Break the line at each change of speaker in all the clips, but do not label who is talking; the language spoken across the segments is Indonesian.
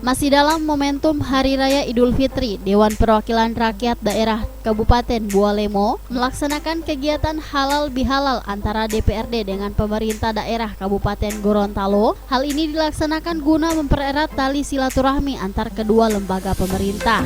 Masih dalam momentum Hari Raya Idul Fitri, Dewan Perwakilan Rakyat Daerah Kabupaten Bualemo melaksanakan kegiatan halal bihalal antara DPRD dengan pemerintah daerah Kabupaten Gorontalo. Hal ini dilaksanakan guna mempererat tali silaturahmi antar kedua lembaga pemerintah.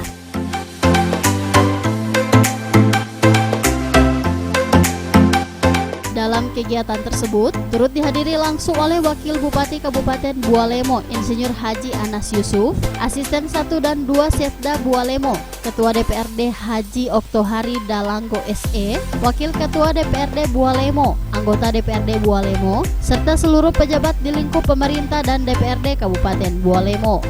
Dalam kegiatan tersebut, turut dihadiri langsung oleh Wakil Bupati Kabupaten Bualemo, Insinyur Haji Anas Yusuf, Asisten 1 dan 2 Setda Bualemo, Ketua DPRD Haji Oktohari Dalanggo SE, Wakil Ketua DPRD Bualemo, anggota DPRD Bualemo, serta seluruh pejabat di lingkup pemerintah dan DPRD Kabupaten Bualemo.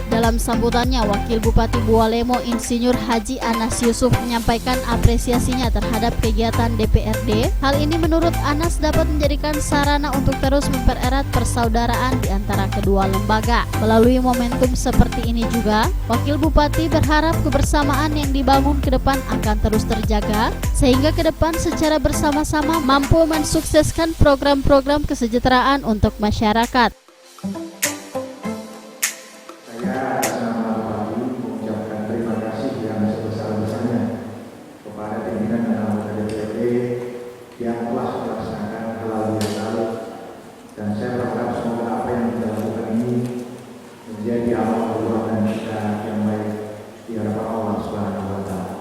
Dalam sambutannya, Wakil Bupati Bualemo Insinyur Haji Anas Yusuf menyampaikan apresiasinya terhadap kegiatan DPRD. Hal ini menurut Anas dapat menjadikan sarana untuk terus mempererat persaudaraan di antara kedua lembaga. Melalui momentum seperti ini juga, Wakil Bupati berharap kebersamaan yang dibangun ke depan akan terus terjaga, sehingga ke depan secara bersama-sama mampu mensukseskan program-program kesejahteraan untuk masyarakat.
Saya atas nama Bupati mengucapkan terima kasih yang sebesar-besarnya kepada pimpinan dan anggota DPRD yang telah melaksanakan halal bihalal, dan saya berharap semoga apa yang kita lakukan ini menjadi amal perbuatan kita yang baik di hadapan Allah Subhanahu wa Ta'ala.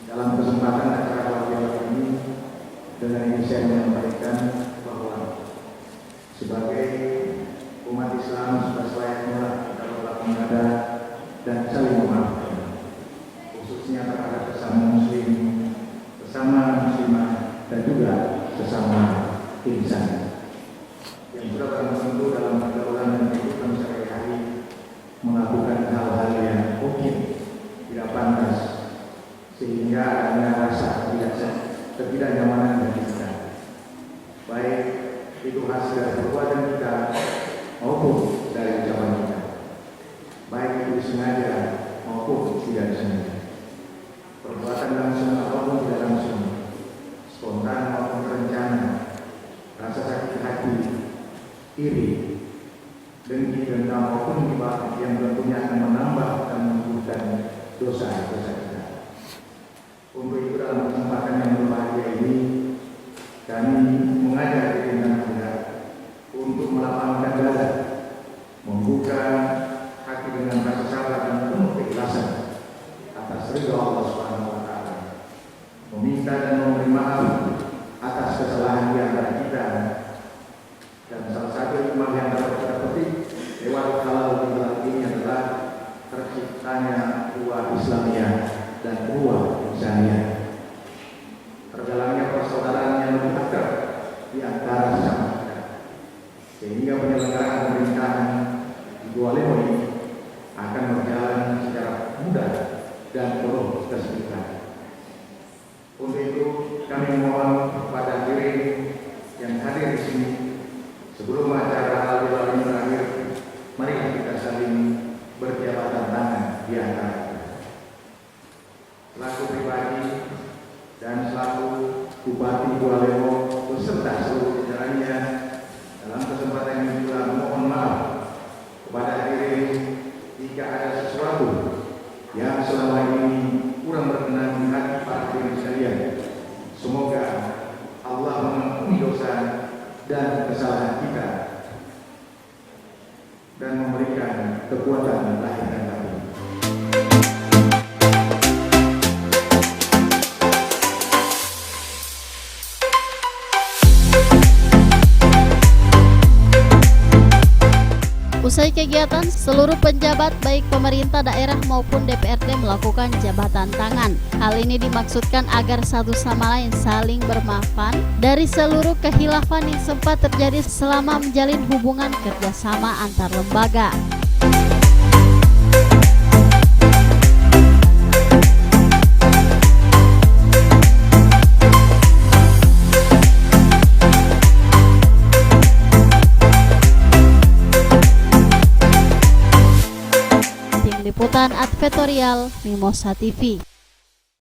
Dalam kesempatan acara halal bihalal ini, dengan ini saya menyampaikan bahwa sebagai umat Islam sudah selayaknya kita berlaku mengadat dan saling memaafkan, khususnya terhadap sesama muslim, sesama muslimah, dan juga sesama insan yang sudah bertentu dalam pergaulan dan kehidupan sehari-hari melakukan hal-hal yang mungkin tidak pantas, sehingga adanya rasa ketidaknyamanan bagi kita, baik itu hasil dari perbuatan kita maupun dari ucapan kita, baik itu disengaja maupun tidak disengaja, perbuatan langsung ataupun tidak langsung, spontan maupun terencana, rasa sakit hati, iri, dengki, dendam maupun gibah yang tentunya akan menambah dan menumbuhkan dosa-dosa kita. Untuk itu dalam kesempatan yang berbahagia ini, kami mengajak pimpinan kita untuk melapangkan dada, membuka hati dengan rasa sabar dan penuh keikhlasan atas ridha Allah Subhanahu wa Ta'ala, meminta dan memberi maaf atas kesalahan di antara kita, dan salah satu hikmah yang dapat kita petik lewat halal bihalal ini adalah terciptanya ukhuwah Islamiyah dan ukhuwah Insaniyah, terjalanya persaudaraan yang lebih akrab di antara sesama, sehingga penyelenggaraan pemerintahan di Bualemo ini akan berjalan secara mudah dan penuh kesulitan. Untuk itu kami mohon kepada hadirin yang hadir di sini, sebelum acara halal bihalal ini berakhir, mari kita saling berjabatan tangan di antara kita. Selaku pribadi dan selaku Bupati Bualemo beserta seluruh jajarannya, dalam kesempatan ini juga mohon maaf kepada hadirin jika ada sesuatu yang selama ini kurang berkenan di hati para hadirin sekalian. Semoga Allah mengampuni dosa dan kesalahan kita dan memberikan kekuatan lahir dan batin.
Usai kegiatan, seluruh penjabat baik pemerintah daerah maupun DPRD melakukan jabatan tangan. Hal ini dimaksudkan agar satu sama lain saling bermaafan dari seluruh khilafan yang sempat terjadi selama menjalin hubungan kerjasama antar lembaga. Liputan Advertorial Mimosa TV.